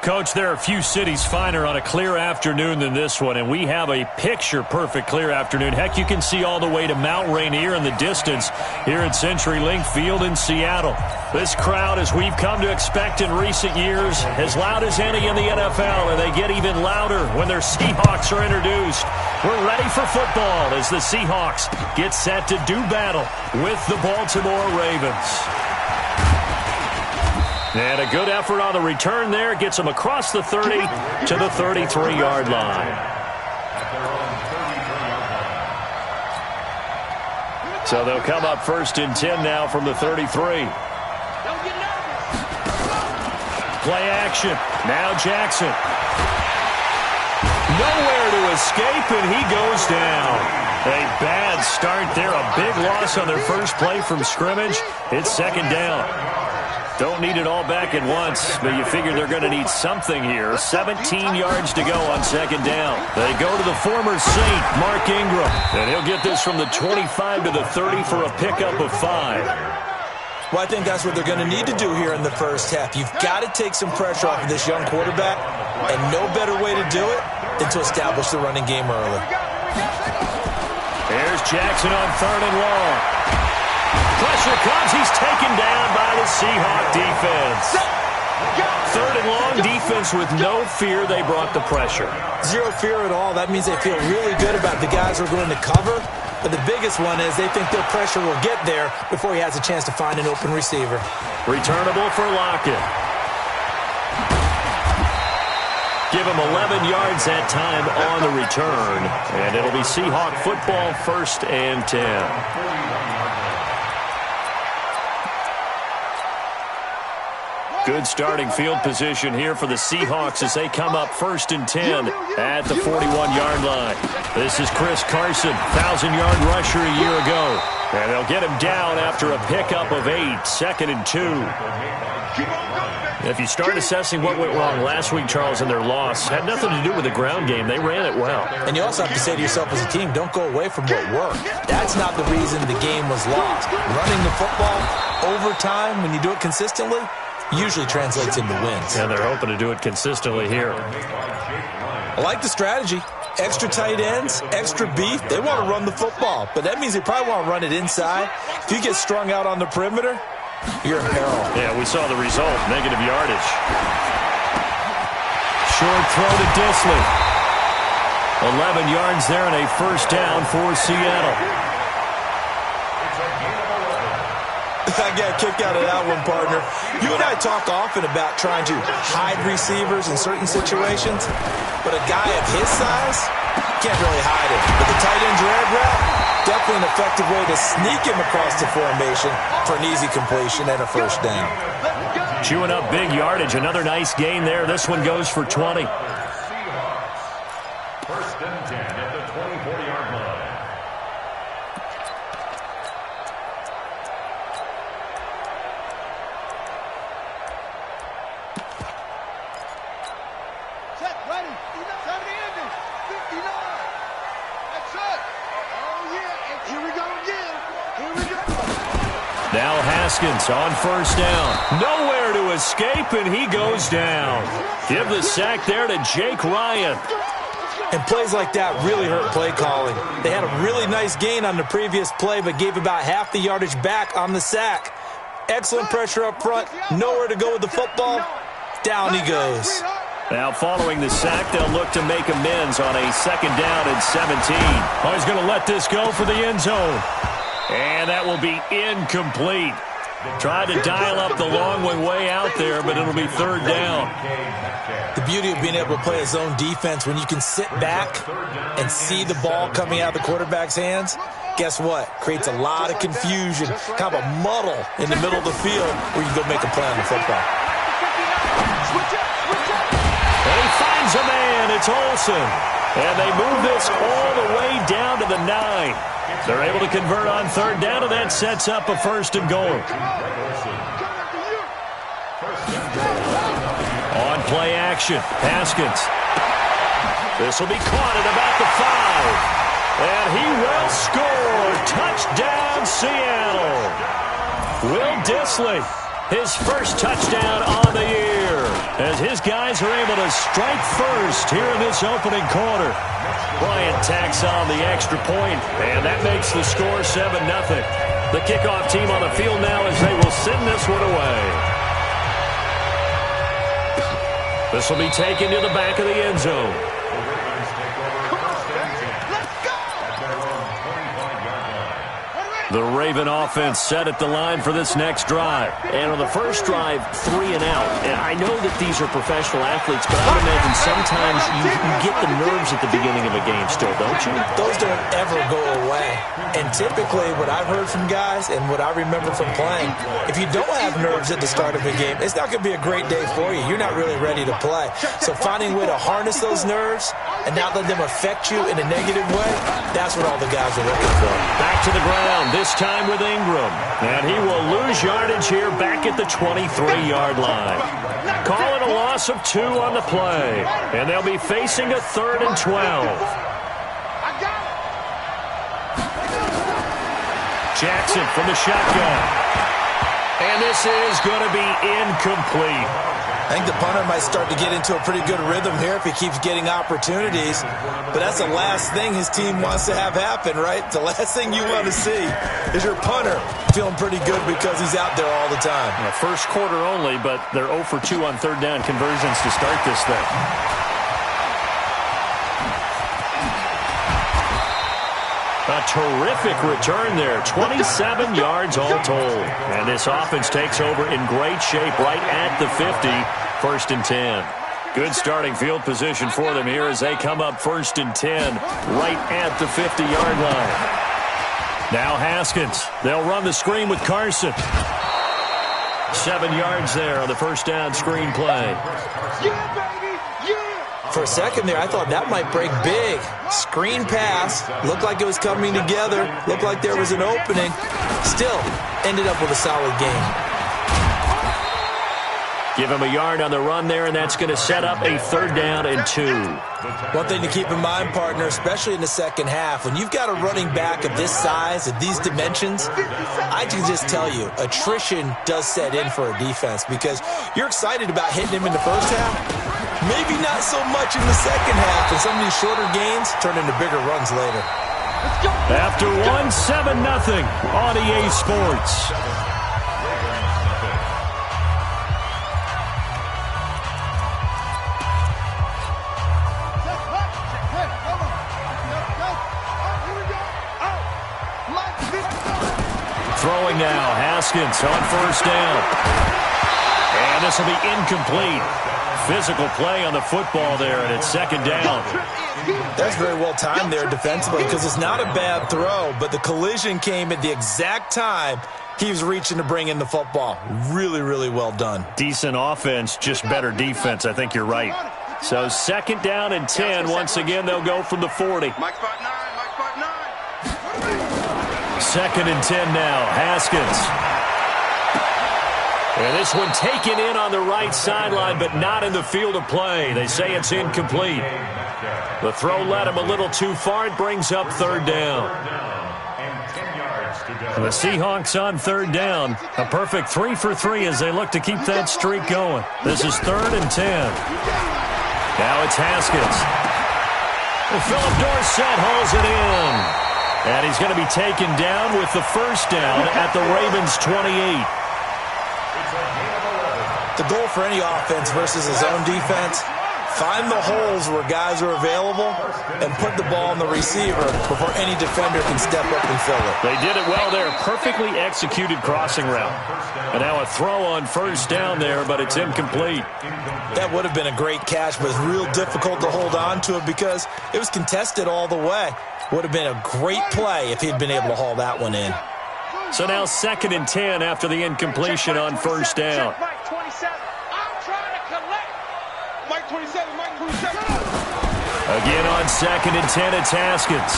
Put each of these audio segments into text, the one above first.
Coach, there are few cities finer on a clear afternoon than this one, and we have a picture-perfect clear afternoon. Heck, you can see all the way to Mount Rainier in the distance here at CenturyLink Field in Seattle. This crowd, as we've come to expect in recent years, as loud as any in the NFL, and they get even louder when their Seahawks are introduced. We're ready for football as the Seahawks get set to do battle with the Baltimore Ravens. And a good effort on the return there. Gets them across the 30 to the 33-yard line. So they'll come up 1st and 10 now from the 33. Play action. Now Jackson. Nowhere to escape, and he goes down. A bad start there. A big loss on their first play from scrimmage. It's 2nd down. Don't need it all back at once, but you figure they're going to need something here. 17 yards to go on 2nd down. They go to the former Saint, Mark Ingram, and he'll get this from the 25 to the 30 for a pickup of 5. Well, I think that's what they're going to need to do here in the first half. You've got to take some pressure off of this young quarterback, and no better way to do it than to establish the running game early. There's Jackson on 3rd and long. Pressure comes. He's taken down by the Seahawk defense. 3rd and long, defense with no fear. They brought the pressure. Zero fear at all. That means they feel really good about the guys who are going to cover. But the biggest one is they think their pressure will get there before he has a chance to find an open receiver. Returnable for Lockett. Give him 11 yards that time on the return. And it'll be Seahawk football, 1st and 10. Good starting field position here for the Seahawks as they come up 1st and 10 at the 41-yard line. This is Chris Carson, 1,000-yard rusher a year ago. And they'll get him down after a pickup of 8, 2nd and 2. If you start assessing what went wrong last week, Charles, in their loss, had nothing to do with the ground game. They ran it well. And you also have to say to yourself as a team, don't go away from what worked. That's not the reason the game was lost. Running the football over time, when you do it consistently, usually translates into wins. And they're hoping to do it consistently here. I like the strategy. Extra tight ends, extra beef. They want to run the football, but that means they probably want to run it inside. If you get strung out on the perimeter, you're in peril. Yeah, we saw the result, negative yardage. Short throw to Disley. 11 yards there and a 1st down for Seattle. I got a kick out of that one, partner. You and I talk often about trying to hide receivers in certain situations, but a guy of his size can't really hide it. But the tight end drag route, definitely an effective way to sneak him across the formation for an easy completion and a 1st down. Chewing up big yardage. Another nice gain there. This one goes for 20. 1st and 10 at the 24-yard line. Now Haskins on 1st down. Nowhere to escape, and he goes down. Give the sack there to Jake Ryan. And plays like that really hurt play calling. They had a really nice gain on the previous play, but gave about half the yardage back on the sack. Excellent pressure up front. Nowhere to go with the football. Down he goes. Now following the sack, they'll look to make amends on a 2nd down and 17. Oh, he's going to let this go for the end zone. And that will be incomplete. Tried to dial up the long one way out there, but it'll be 3rd down. The beauty of being able to play a zone defense when you can sit back and see the ball coming out of the quarterback's hands, guess what? Creates a lot of confusion, kind of a muddle in the middle of the field where you go make a play on the football. And he finds a man. It's Olsen. And they move this all the way down to the 9. They're able to convert on 3rd down, and that sets up a 1st and goal. On play action, Haskins. This will be caught at about the 5. And he will score. Touchdown, Seattle. Will Disley, his 1st touchdown on the year. as his guys are able to strike first here in this opening quarter. Bryant tacks on the extra point, and that makes the score 7-0. The kickoff team on the field now as they will send this one away. This will be taken to the back of the end zone. The Raven offense set at the line for this next drive. And on the first drive, 3 and out. And I know that these are professional athletes, but I would imagine sometimes you get the nerves at the beginning of a game still, don't you? Those don't ever go away. And typically what I've heard from guys and what I remember from playing, if you don't have nerves at the start of a game, it's not going to be a great day for you. You're not really ready to play. So finding a way to harness those nerves and not let them affect you in a negative way, that's what all the guys are looking for. Back to the ground, this time with Ingram. And he will lose yardage here back at the 23-yard line. Call it a loss of 2 on the play. And they'll be facing a 3rd and 12. Jackson from the shotgun. And this is going to be incomplete. I think the punter might start to get into a pretty good rhythm here if he keeps getting opportunities. But that's the last thing his team wants to have happen, right? The last thing you want to see is your punter feeling pretty good because he's out there all the time. Yeah, first quarter only, but they're 0 for 2 on 3rd down conversions to start this thing. A terrific return there. 27 yards all told. And this offense takes over in great shape right at the 50. 1st and 10. Good starting field position for them here as they come up 1st and 10 right at the 50-yard line. Now Haskins. They'll run the screen with Carson. 7 yards there on the 1st down screen play. For a second there, I thought that might break big. Screen pass. Looked like it was coming together. Looked like there was an opening. Still, ended up with a solid game. Give him a yard on the run there, and that's going to set up a 3rd down and 2. One thing to keep in mind, partner, especially in the second half, when you've got a running back of this size, of these dimensions, I can just tell you, attrition does set in for a defense because you're excited about hitting him in the first half. Maybe not so much in the second half, and some of these shorter gains turn into bigger runs later. After 7-0 on EA Sports. Throwing now, Haskins on 1st down. And this will be incomplete. Physical play on the football there, and it's 2nd down. That's very well timed there defensively because it's not a bad throw, but the collision came at the exact time he was reaching to bring in the football. Really, really well done. Decent offense, just better defense. I think you're right. So 2nd down and 10. Once again, they'll go from the 40. 2nd and 10 now. Haskins. And this one taken in on the right sideline, but not in the field of play. They say it's incomplete. The throw led him a little too far. It brings up 3rd down. And the Seahawks on 3rd down. A perfect 3 for 3 as they look to keep that streak going. This is 3rd and 10. Now it's Haskins. And Philip Dorsett hauls it in. And he's going to be taken down with the 1st down at the Ravens' 28. The goal for any offense versus his own defense, find the holes where guys are available and put the ball on the receiver before any defender can step up and fill it. They did it well there. Perfectly executed crossing route. And now a throw on 1st down there, but it's incomplete. That would have been a great catch, but it's real difficult to hold on to it because it was contested all the way. Would have been a great play if he'd been able to haul that one in. So now 2nd and 10 after the incompletion on 1st down. Again on 2nd and 10, it's Haskins.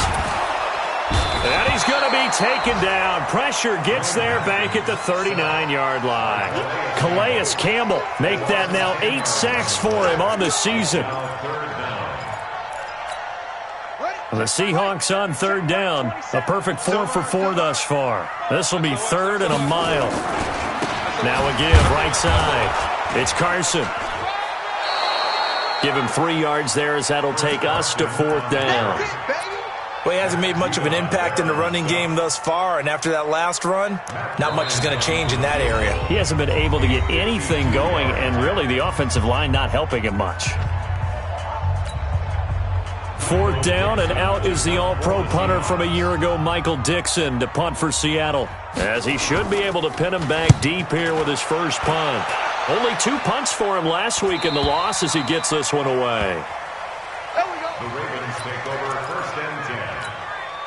And he's going to be taken down. Pressure gets there back at the 39-yard line. Calais Campbell make that now 8 sacks for him on the season. The Seahawks on 3rd down. A perfect 4 for 4 thus far. This will be 3rd and a mile. Now again, right side. It's Carson. Give him 3 yards there as that'll take us to 4th down. Well, he hasn't made much of an impact in the running game thus far, and after that last run, not much is going to change in that area. He hasn't been able to get anything going, and really the offensive line not helping him much. 4th down, and out is the all-pro punter from a year ago, Michael Dixon, to punt for Seattle, as he should be able to pin him back deep here with his first punt. Only 2 punts for him last week in the loss as he gets this one away. The Ravens take over 1st and 10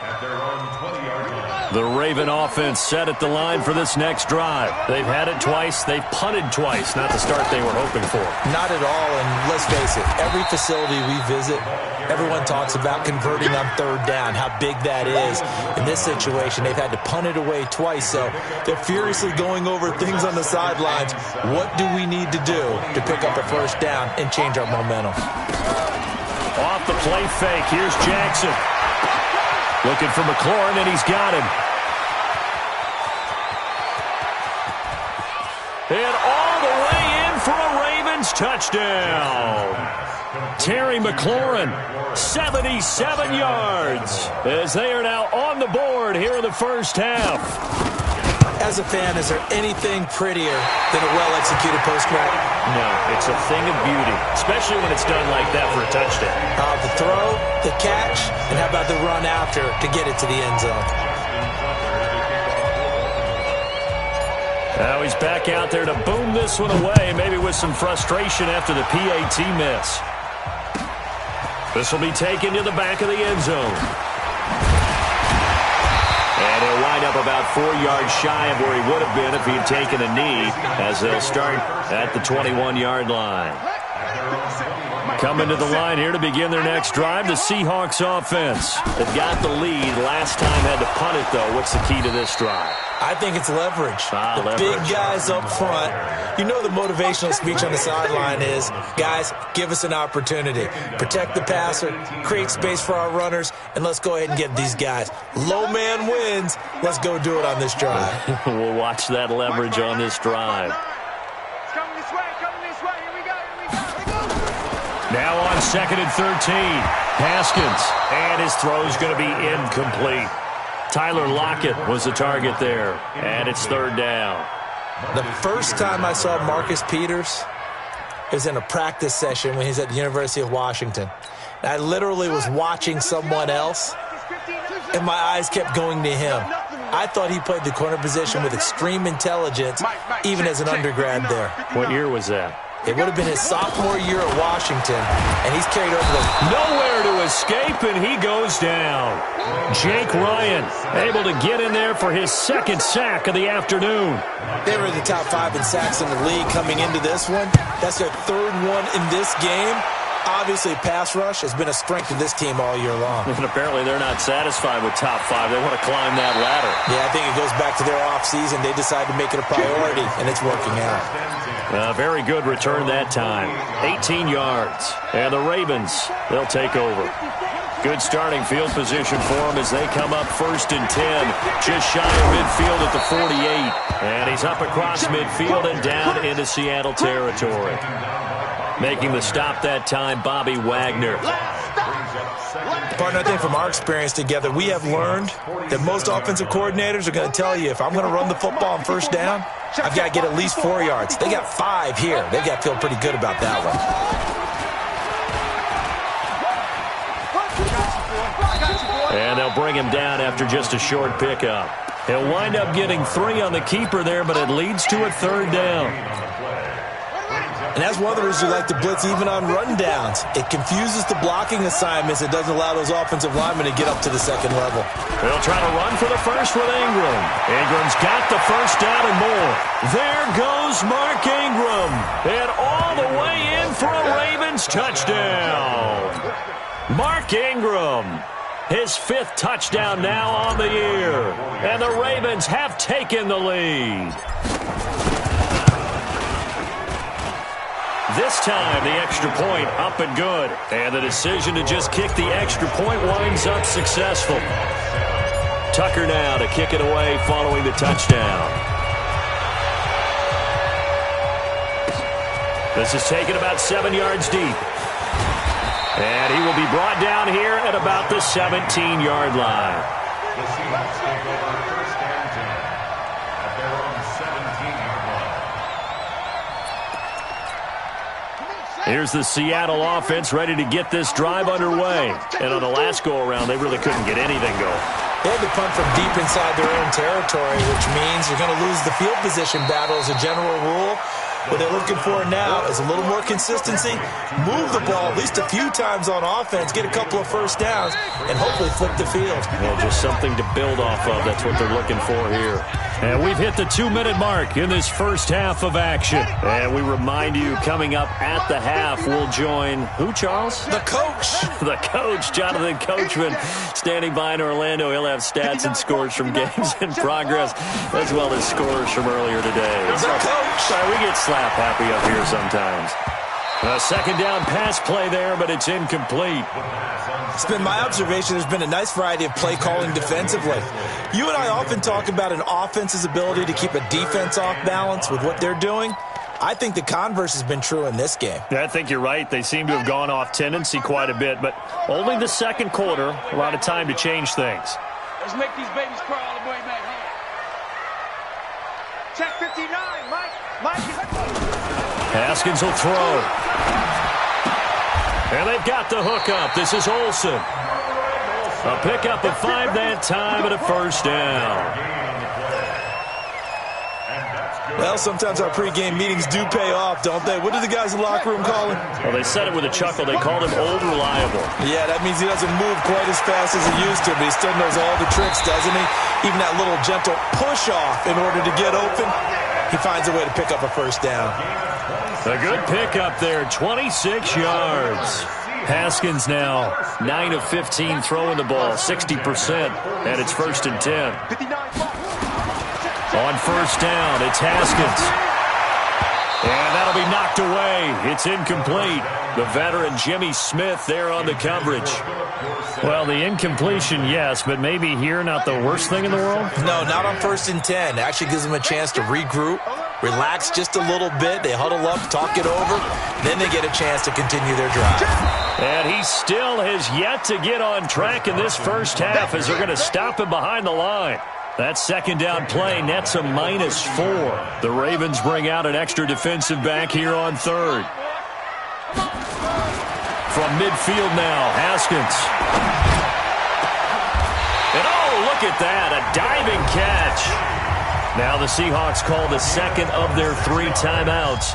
at their own 20-yard line. The Raven offense set at the line for this next drive. They've had it twice. They've punted twice. Not the start they were hoping for. Not at all, and let's face it, every facility we visit, everyone talks about converting on 3rd down, how big that is. In this situation, they've had to punt it away twice, so they're furiously going over things on the sidelines. What do we need to do to pick up a 1st down and change our momentum? Off the play fake, here's Jackson. Looking for McLaurin, and he's got him. And all the way in for a Ravens touchdown. Terry McLaurin, 77 yards, as they are now on the board here in the first half. As a fan, is there anything prettier than a well-executed post-route? No, it's a thing of beauty, especially when it's done like that for a touchdown. The throw, the catch, and how about the run after to get it to the end zone? Now he's back out there to boom this one away, maybe with some frustration after the PAT miss. This will be taken to the back of the end zone. And he'll wind up about 4 yards shy of where he would have been if he had taken a knee, as they'll start at the 21-yard line. Coming to the line here to begin their next drive, the Seahawks offense. They've got the lead. Last time had to punt it, though. What's the key to this drive? I think it's leverage. The leverage. Big guys up front. You know the motivational speech on the sideline is, guys, give us an opportunity. Protect the passer, create space for our runners, and let's go ahead and get these guys. Low man wins. Let's go do it on this drive. We'll watch that leverage on this drive. Coming this way, here we go. Now on 2nd and 13, Haskins, and his throw's going to be incomplete. Tyler Lockett was the target there, and it's 3rd down. The first time I saw Marcus Peters was in a practice session when he was at the University of Washington. I literally was watching someone else, and my eyes kept going to him. I thought he played the corner position with extreme intelligence, even as an undergrad there. What year was that? It would have been his sophomore year at Washington, and he's carried over the... Nowhere to escape, and he goes down. Jake Ryan able to get in there for his 2nd sack of the afternoon. They were in the top 5 in sacks in the league coming into this one. That's their 3rd one in this game. Obviously, pass rush has been a strength of this team all year long. And apparently they're not satisfied with top 5. They want to climb that ladder. Yeah, I think it goes back to their offseason. They decided to make it a priority, and it's working out. Very good return that time. 18 yards. And the Ravens, they'll take over. Good starting field position for them as they come up 1st and 10. Just shy of midfield at the 48. And he's up across midfield and down into Seattle territory. Making the stop that time, Bobby Wagner. Partner, I think from our experience together, we have learned that most offensive coordinators are going to tell you, if I'm going to run the football on 1st down, I've got to get at least 4 yards. They got 5 here. They've got to feel pretty good about that one. And they'll bring him down after just a short pickup. He'll wind up getting 3 on the keeper there, but it leads to a 3rd down. And that's one of the reasons you like to blitz even on rundowns. It confuses the blocking assignments. It doesn't allow those offensive linemen to get up to the 2nd level. They'll try to run for the first with Ingram. Ingram's got the 1st down and more. There goes Mark Ingram. And all the way in for a Ravens touchdown. Mark Ingram, his 5th touchdown now on the year. And the Ravens have taken the lead. This time, the extra point up and good. And the decision to just kick the extra point winds up successful. Tucker now to kick it away following the touchdown. This is taken about 7 yards deep. And he will be brought down here at about the 17-yard line. The Seahawks take over first and 10 at their own 17-yard line. Here's the Seattle offense ready to get this drive underway. And on the last go-around, they really couldn't get anything going. They had to punt from deep inside their own territory, which means you're going to lose the field position battle as a general rule. What they're looking for now is a little more consistency, move the ball at least a few times on offense, get a couple of first downs, and hopefully flip the field. Well, just something to build off of. That's what they're looking for here. And we've hit the 2-minute mark in this first half of action. And we remind you, coming up at the half, we'll join who, Charles? The coach. The coach, Jonathan Coachman, standing by in Orlando. He'll have stats and scores from games in progress, as well as scores from earlier today. The coach. Sorry, we get slap happy up here sometimes. A second down pass play there, but it's incomplete. It's been my observation there's been a nice variety of play calling defensively. You and I often talk about an offense's ability to keep a defense off balance with what they're doing. I think the converse has been true in this game. I think you're right. They seem to have gone off tendency quite a bit, but only the second quarter, a lot of time to change things. Let's make these babies crawl all the way back home. Check 59, Mike. Haskins will throw. And they've got the hook up. This is Olsen. A pickup of 5 that time and a first down. Well, sometimes our pregame meetings do pay off, don't they? What do the guys in the locker room call him? Well, they said it with a chuckle. They called him Old Reliable. Yeah, that means he doesn't move quite as fast as he used to, but he still knows all the tricks, doesn't he? Even that little gentle push-off in order to get open, he finds a way to pick up a first down. A good pickup there, 26 yards. Haskins now 9 of 15 throwing the ball, 60%, and it's 1st and 10. On first down, it's Haskins. And that'll be knocked away. It's incomplete. The veteran Jimmy Smith there on the coverage. Well, the incompletion, yes, but maybe here not the worst thing in the world? No, not on 1st and 10. Actually gives them a chance to regroup, relax just a little bit. They huddle up, talk it over. Then they get a chance to continue their drive. And he still has yet to get on track in this first half as they're going to stop him behind the line. That second down play nets a -4. The Ravens bring out an extra defensive back here on third. From midfield now, Haskins. And oh, look at that, a diving catch. Now the Seahawks call the second of their 3 timeouts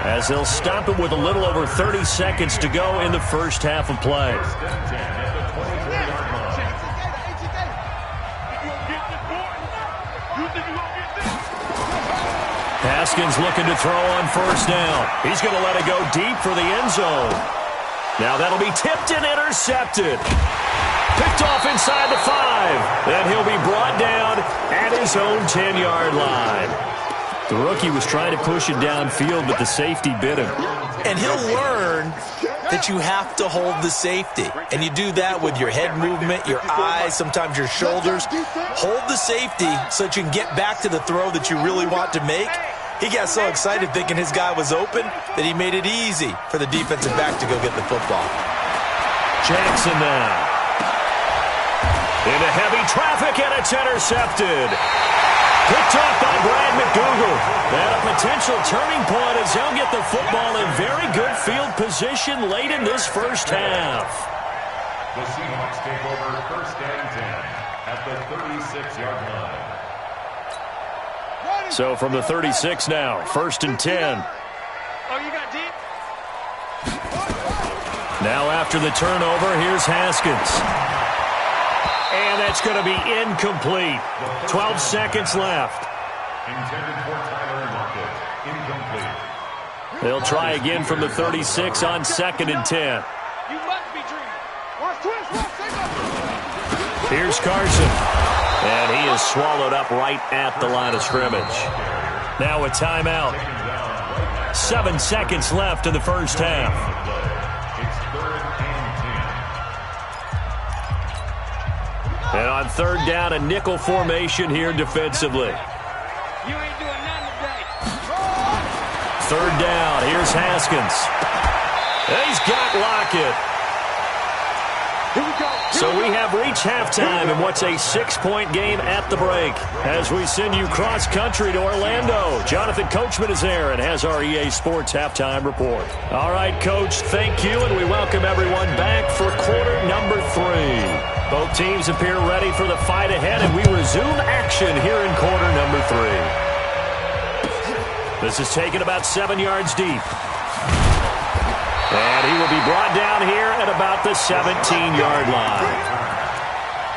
as they'll stop it with a little over 30 seconds to go in the first half of play. Haskins looking to throw on first down. He's going to let it go deep for the end zone. Now that'll be tipped and intercepted. Picked off inside the 5. And he'll be brought down at his own 10-yard line. The rookie was trying to push it downfield, but the safety bit him. And he'll learn that you have to hold the safety. And you do that with your head movement, your eyes, sometimes your shoulders. Hold the safety so that you can get back to the throw that you really want to make. He got so excited thinking his guy was open that he made it easy for the defensive back to go get the football. Jackson now. Into heavy traffic, and it's intercepted. Picked off by Brad McDougal. And a potential turning point as he'll get the football in very good field position late in this first half. The Seahawks take over 1st and 10 at the 36-yard line. So from the 36 now, 1st and 10. Oh, you got deep? Now after the turnover, here's Haskins. And that's going to be incomplete. 12 seconds left. Intended for Tyler Lockett. Incomplete. They'll try again from the 36 on 2nd and 10. You must be dreaming. Watch twist, watch, take up. Here's Carson. And he is swallowed up right at the line of scrimmage. Now a timeout. 7 seconds left in the first half. It's 3rd and 10. And on 3rd down, a nickel formation here defensively. You ain't doing nothing today. 3rd down, here's Haskins. And he's got Lockett. So we have reached halftime in what's a 6-point game at the break. As we send you cross-country to Orlando, Jonathan Coachman is there and has our EA Sports halftime report. All right, Coach, thank you, and we welcome everyone back for quarter number 3. Both teams appear ready for the fight ahead, and we resume action here in quarter number 3. This is taken about 7 yards deep. And he will be brought down here at about the 17-yard line.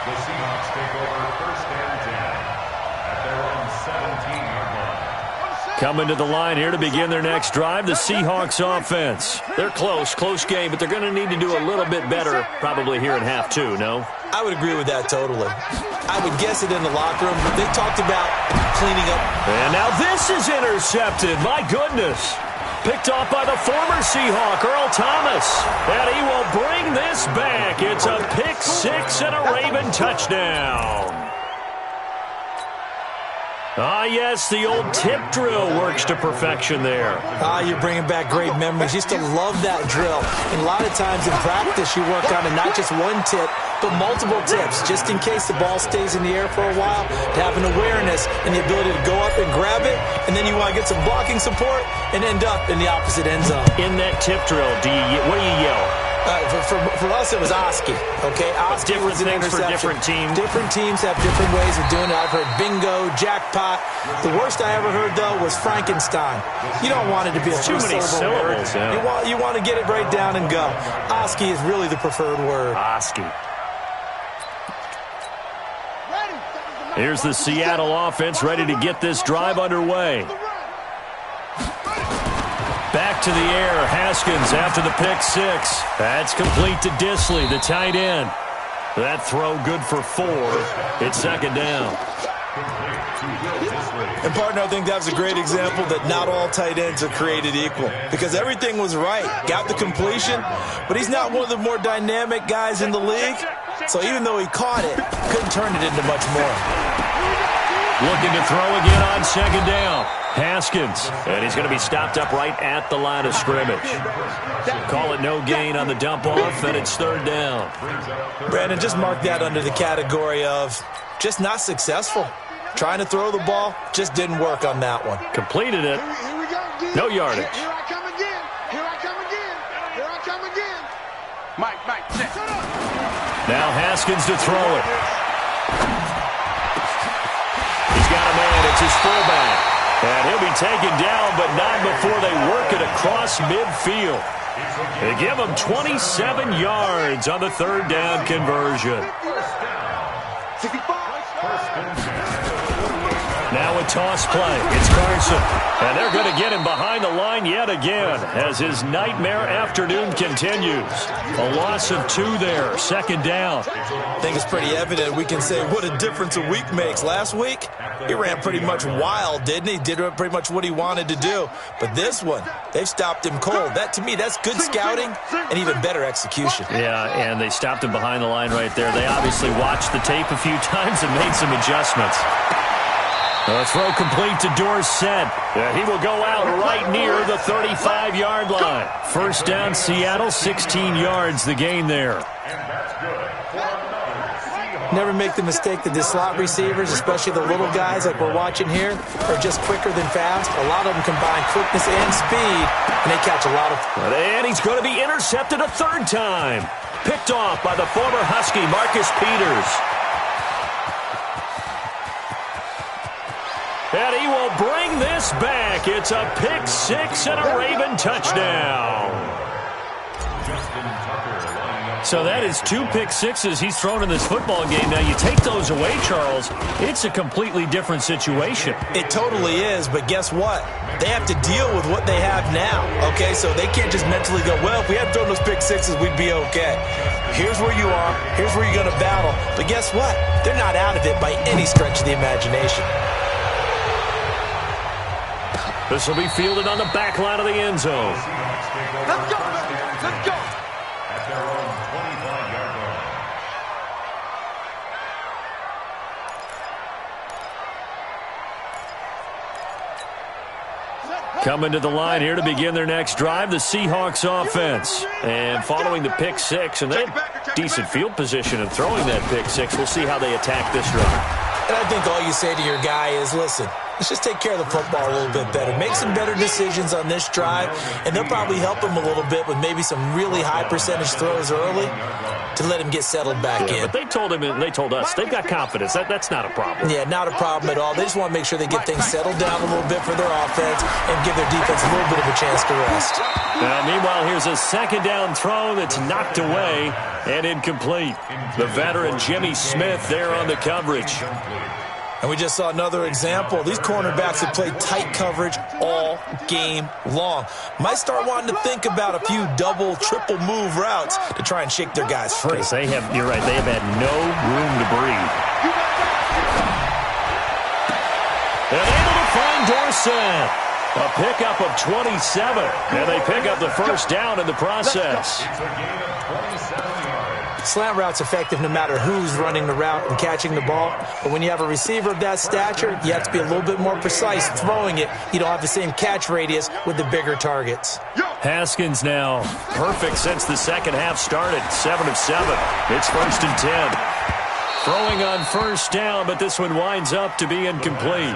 The Seahawks take over first and 10 at their own 17-yard line. Coming to the line here to begin their next drive, the Seahawks offense. They're close game, but they're going to need to do a little bit better probably here in half 2, no? I would agree with that totally. I would guess it in the locker room. They talked about cleaning up. And now this is intercepted. My goodness. Picked off by the former Seahawk, Earl Thomas. And he will bring this back. It's a pick 6 and a Raven touchdown. Ah, yes, the old tip drill works to perfection there. You're bringing back great memories. Used to love that drill. And a lot of times in practice, you work on it, not just one tip, but multiple tips, just in case the ball stays in the air for a while, to have an awareness and the ability to go up and grab it, and then you want to get some blocking support and end up in the opposite end zone. In that tip drill, what do you yell? For us, it was Oski. Okay, Oski was an things interception. For different teams. Different teams have different ways of doing it. I've heard bingo, jackpot. The worst I ever heard, though, was Frankenstein. You don't want it to be a too many syllables. Yeah. You want to get it right down and go. Oski is really the preferred word. Oski. Here's the Seattle offense ready to get this drive underway. Back to the air, Haskins after the pick 6. That's complete to Disley, the tight end. That throw good for 4. It's second down. And, partner, I think that was a great example that not all tight ends are created equal. Because everything was right. Got the completion, but he's not one of the more dynamic guys in the league. So even though he caught it, couldn't turn it into much more. Looking to throw again on second down. Haskins, and he's going to be stopped up right at the line of scrimmage. Call it no gain on the dump-off, and it's third down. Brandon, just mark that under the category of just not successful. Trying to throw the ball, just didn't work on that one. Completed it. No yardage. Here I come again. Here I come again. Here I come again. Mike, check. Now Haskins to throw it. He's got a man. It's his fullback. And he'll be taken down, but not before they work it across midfield. They give him 27 yards on the third down conversion. Now a toss play. It's Carson. And they're going to get him behind the line yet again as his nightmare afternoon continues. A loss of 2 there. Second down. I think it's pretty evident. We can say what a difference a week makes. Last week, he ran pretty much wild, didn't he? Did pretty much what he wanted to do. But this one, they've stopped him cold. That, to me, that's good scouting and even better execution. Yeah, and they stopped him behind the line right there. They obviously watched the tape a few times and made some adjustments. A throw complete to Dorsett. He will go out right near the 35-yard line. First down, Seattle, 16 yards the gain there. Never make the mistake that the slot receivers, especially the little guys like we're watching here, are just quicker than fast. A lot of them combine quickness and speed, and they catch a lot of... And he's going to be intercepted a third time. Picked off by the former Husky, Marcus Peters. And he will bring this back. It's a pick 6 and a Raven touchdown. So that is 2 pick 6s he's thrown in this football game. Now, you take those away, Charles, it's a completely different situation. It totally is, but guess what? They have to deal with what they have now, okay? So they can't just mentally go, well, if we hadn't thrown those pick 6s, we'd be okay. Here's where you are. Here's where you're going to battle. But guess what? They're not out of it by any stretch of the imagination. This will be fielded on the back line of the end zone. Let's go, man. Let's go. At their own 25-yard line. Set, Coming to the line here to begin their next drive, the Seahawks offense. And following the pick six, and they had decent field position in throwing that pick six. We'll see how they attack this drive. And I think all you say to your guy is, listen, let's just take care of the football a little bit better. Make some better decisions on this drive, and they'll probably help him a little bit with maybe some really high percentage throws early to let him get settled back in. But they told him, and they told us, they've got confidence. That's not a problem. Yeah, not a problem at all. They just want to make sure they get things settled down a little bit for their offense and give their defense a little bit of a chance to rest. Now, meanwhile, here's a second down throw that's knocked away and incomplete. The veteran Jimmy Smith there on the coverage. And we just saw another example. These cornerbacks have played tight coverage all game long. Might start wanting to think about a few double, triple move routes to try and shake their guys free. You're right, they have had no room to breathe. And able to find Dorsett. A pickup of 27. And they pick up the first down in the process. Slant route's effective no matter who's running the route and catching the ball. But when you have a receiver of that stature, you have to be a little bit more precise throwing it. You don't have the same catch radius with the bigger targets. Haskins now perfect since the second half started. 7 of 7. It's 1st and 10. Throwing on first down, but this one winds up to be incomplete.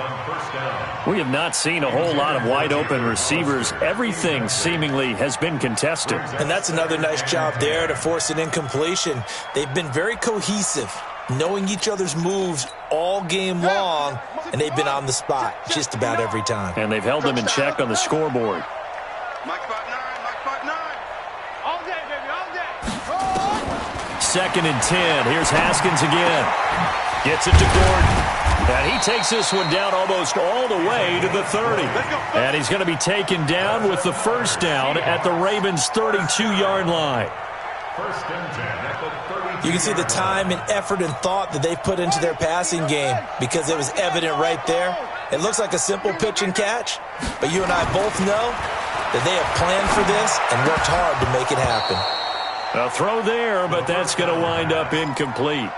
We have not seen a whole lot of wide-open receivers. Everything seemingly has been contested. And that's another nice job there to force an incompletion. They've been very cohesive, knowing each other's moves all game long, and they've been on the spot just about every time. And they've held them in check on the scoreboard. Mike spot 9, Mike spot 9. All day, baby, all day. 2nd and 10. Here's Haskins again. Gets it to Gordon. And he takes this one down almost all the way to the 30. And he's going to be taken down with the first down at the Ravens' 32-yard line. You can see the time and effort and thought that they've put into their passing game because it was evident right there. It looks like a simple pitch and catch, but you and I both know that they have planned for this and worked hard to make it happen. A throw there, but that's going to wind up incomplete.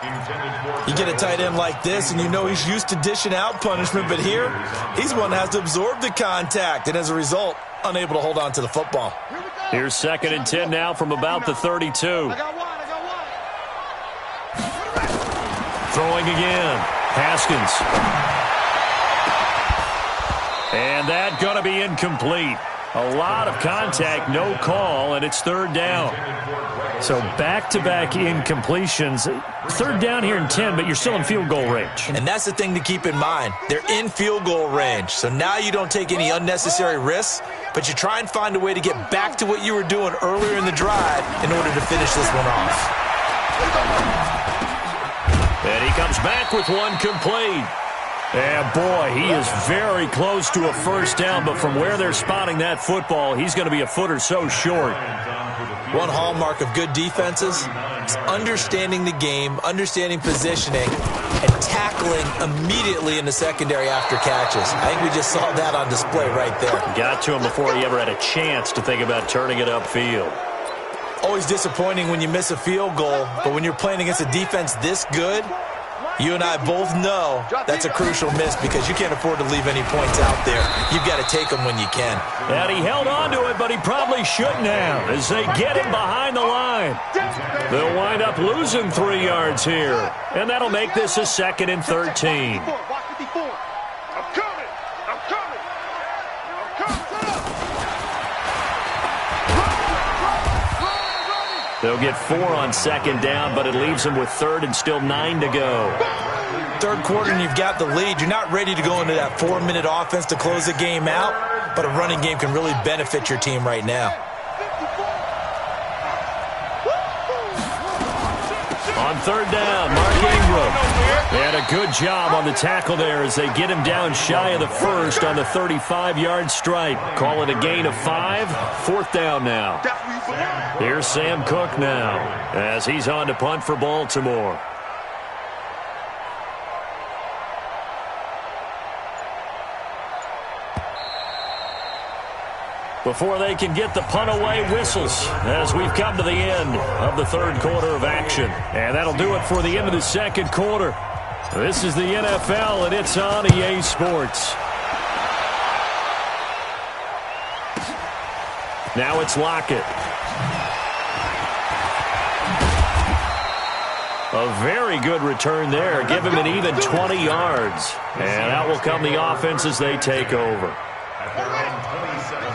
You get a tight end like this, and you know he's used to dishing out punishment, but here, he's one that has to absorb the contact, and as a result, unable to hold on to the football. Here's 2nd and 10 now from about the 32. Throwing again. Haskins. And that going to be incomplete. A lot of contact, no call, and it's 3rd down. So back-to-back incompletions. 3rd down here in 10, but you're still in field goal range. And that's the thing to keep in mind. They're in field goal range. So now you don't take any unnecessary risks, but you try and find a way to get back to what you were doing earlier in the drive in order to finish this one off. And he comes back with one complete. And, boy, he is very close to a first down, but from where they're spotting that football, he's going to be a foot or so short. One hallmark of good defenses is understanding the game, understanding positioning, and tackling immediately in the secondary after catches. I think we just saw that on display right there. Got to him before he ever had a chance to think about turning it upfield. Always disappointing when you miss a field goal, but when you're playing against a defense this good, you and I both know that's a crucial miss because you can't afford to leave any points out there. You've got to take them when you can. And he held on to it, but he probably shouldn't have as they get him behind the line. They'll wind up losing 3 yards here, and that'll make this a 2nd and 13. They'll get 4 on 2nd down, but it leaves them with 3rd and still 9 to go. 3rd quarter and you've got the lead. You're not ready to go into that 4-minute offense to close the game out, but a running game can really benefit your team right now. On 3rd down, Mark Ingram. And a good job on the tackle there as they get him down shy of the first on the 35-yard strike. Call it a gain of 5. 4th down now. Here's Sam Cook now as he's on to punt for Baltimore. Before they can get the punt away, whistles as we've come to the end of the 3rd quarter of action. And that'll do it for the end of the 2nd quarter. This is the NFL, and it's on EA Sports. Now it's Lockett. A very good return there. Give him an even 20 yards. And out will come the offense as they take over.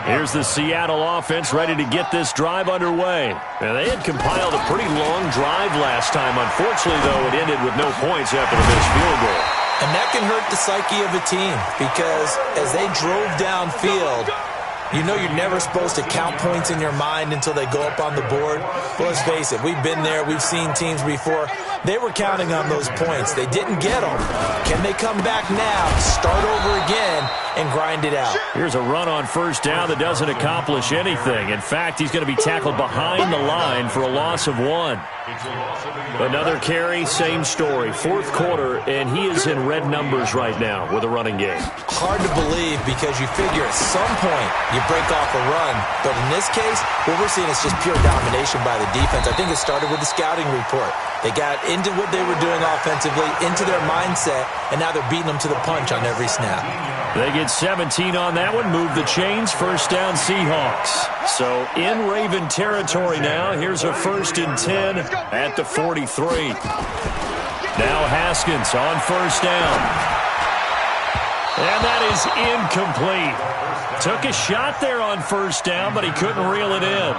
Here's the Seattle offense ready to get this drive underway. And they had compiled a pretty long drive last time. Unfortunately, though, it ended with no points after the missed field goal. And that can hurt the psyche of a team because as they drove downfield, you know you're never supposed to count points in your mind until they go up on the board. But let's face it, we've been there. We've seen teams before. They were counting on those points. They didn't get them. Can they come back now, start over again, and grind it out? Here's a run on first down that doesn't accomplish anything. In fact, he's going to be tackled behind the line for a loss of 1. Another carry, same story. Fourth quarter, and he is in red numbers right now with a running game. Hard to believe because you figure at some point you break off a run. But in this case, what we're seeing is just pure domination by the defense. I think it started with the scouting report. They got into what they were doing offensively, into their mindset, and now they're beating them to the punch on every snap. They get 17 on that one, move the chains, first down Seahawks. So in Raven territory now, here's a 1st and 10 at the 43. Now Haskins on first down. And that is incomplete. Took a shot there on first down, but he couldn't reel it in.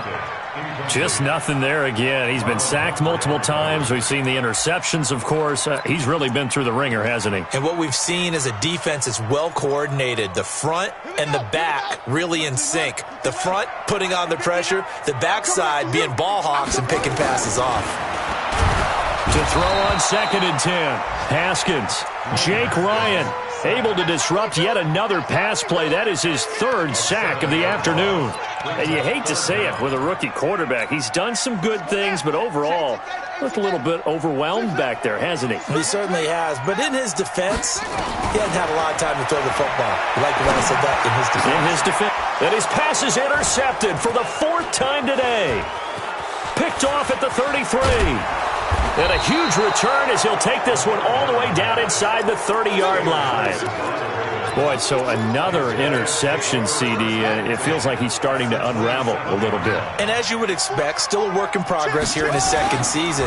Just nothing there again. He's been sacked multiple times. We've seen the interceptions, of course. He's really been through the ringer, hasn't he? And what we've seen is a defense that's well coordinated. The front and the back really in sync. The front putting on the pressure. The backside being ball hawks and picking passes off. To throw on 2nd and 10. Haskins. Jake Ryan able to disrupt yet another pass play. That is his 3rd sack of the afternoon. And you hate to say it with a rookie quarterback. He's done some good things, but overall, looked a little bit overwhelmed back there, hasn't he? He certainly has. But in his defense, he hasn't had a lot of time to throw the football. You like the way I said that? In his defense. In his defense. And his pass is intercepted for the 4th time today. Picked off at the 33. And a huge return as he'll take this one all the way down inside the 30-yard line. Boy, so another interception, CD. It feels like he's starting to unravel a little bit. And as you would expect, still a work in progress here in his 2nd season.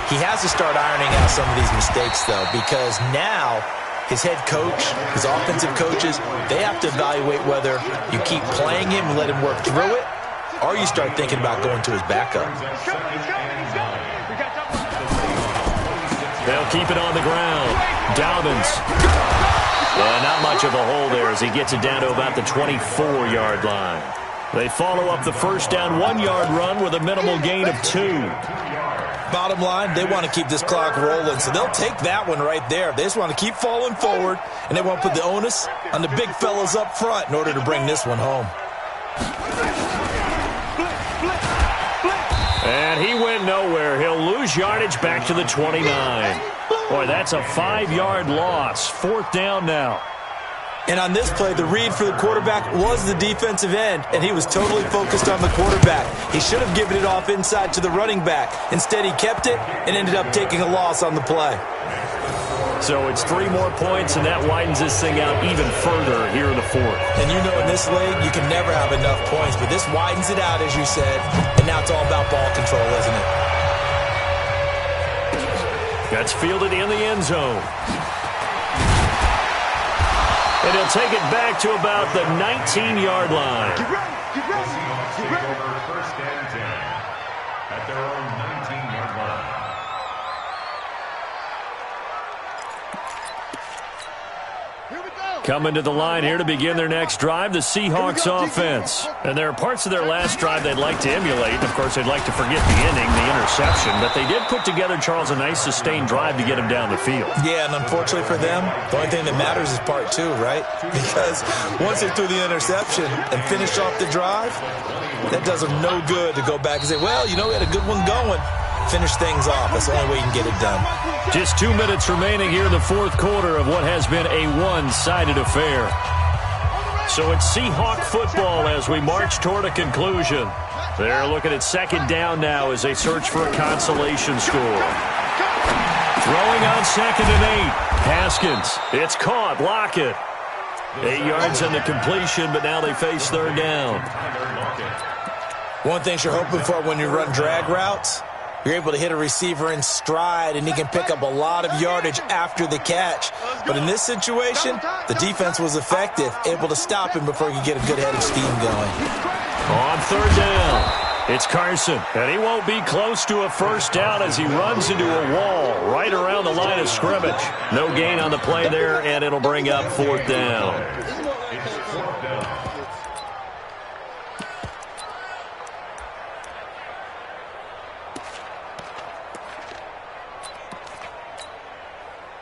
He has to start ironing out some of these mistakes, though, because now his head coach, his offensive coaches, they have to evaluate whether you keep playing him and let him work through it, or you start thinking about going to his backup. They'll keep it on the ground. Dobbins. Not much of a hole there as he gets it down to about the 24-yard line. They follow up the first down 1-yard run with a minimal gain of 2. Bottom line, they want to keep this clock rolling, so they'll take that one right there. They just want to keep falling forward, and they want to put the onus on the big fellas up front in order to bring this one home. And he went nowhere. He'll lose yardage back to the 29. Boy, that's a 5-yard loss. 4th down now. And on this play, the read for the quarterback was the defensive end, and he was totally focused on the quarterback. He should have given it off inside to the running back. Instead, he kept it and ended up taking a loss on the play. So it's 3 more points, and that widens this thing out even further here in the 4th. And you know in this league, you can never have enough points, but this widens it out, as you said, and now it's all about ball control, isn't it? That's fielded in the end zone. And he'll take it back to about the 19-yard line. The Seahawks take over 1st and 10 at their own 19-yard line. Coming to the line here to begin their next drive, the Seahawks offense. And there are parts of their last drive they'd like to emulate. Of course, they'd like to forget the inning, the interception. But they did put together, Charles, a nice sustained drive to get him down the field. Yeah, and unfortunately for them, the only thing that matters is part 2, right? Because once they threw the interception and finished off the drive, that does them no good to go back and say, well, you know, we had a good one going. Finish things off. That's the only way you can get it done. Just 2 minutes remaining here in the 4th quarter of what has been a one-sided affair. So it's Seahawk football as we march toward a conclusion. They're looking at 2nd down now as they search for a consolation score. Throwing on 2nd and 8. Haskins. It's caught. Lockett. 8 yards in the completion, but now they face 3rd down. One thing you're hoping for when you run drag routes, you're able to hit a receiver in stride, and he can pick up a lot of yardage after the catch. But in this situation, the defense was effective, able to stop him before he could get a good head of steam going. On third down, it's Carson, and he won't be close to a first down as he runs into a wall right around the line of scrimmage. No gain on the play there, and it'll bring up fourth down.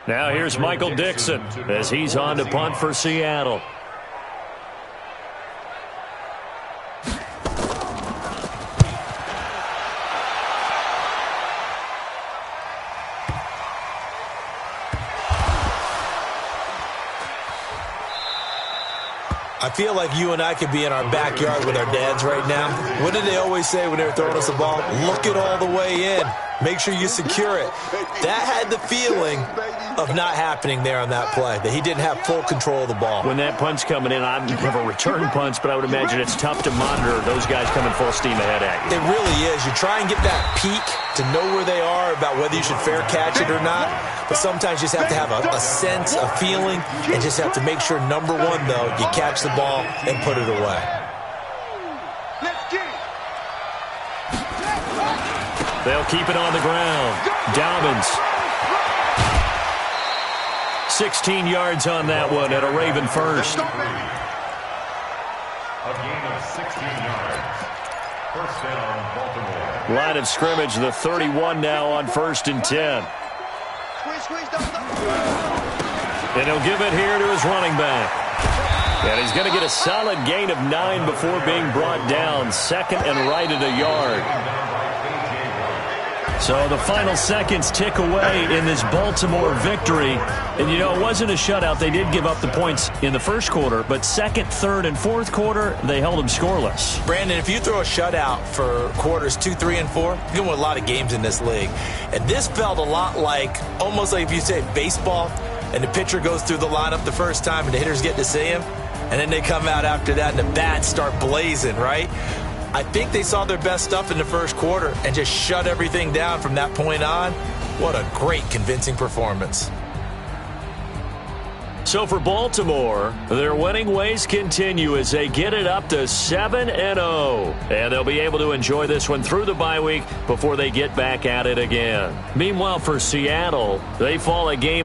Now here's Michael Dixon as he's on to punt for Seattle. I feel like you and I could be in our backyard with our dads right now. What did they always say when they were throwing us the ball? Look it all the way in. Make sure you secure it. That had the feeling of not happening there on that play, that he didn't have full control of the ball. When that punt's coming in, I've never returned punts, but I would imagine it's tough to monitor those guys coming full steam ahead at you. It really is. You try and get that peek to know where they are about whether you should fair catch it or not, but sometimes you just have to have a sense, a feeling, and just have to make sure, number one, though, you catch the ball and put it away. They'll keep it on the ground. Dobbins. 16 yards on that one at a Raven first. A gain of 16 yards. First down, Baltimore. Line of scrimmage, the 31 now on 1st and 10. And he'll give it here to his running back. And he's going to get a solid gain of 9 before being brought down. Second and right at a yard. So the final seconds tick away in this Baltimore victory. And, you know, it wasn't a shutout. They did give up the points in the first quarter, but second, third, and fourth quarter, they held them scoreless. Brandon, if you throw a shutout for quarters 2, 3, and 4, you're going to win a lot of games in this league. And this felt a lot like, almost like if you say baseball, and the pitcher goes through the lineup the first time and the hitters get to see him, and then they come out after that and the bats start blazing, right? I think they saw their best stuff in the first quarter and just shut everything down from that point on. What a great, convincing performance. So for Baltimore, their winning ways continue as they get it up to 7-0. And they'll be able to enjoy this one through the bye week before they get back at it again. Meanwhile, for Seattle, they fall a game.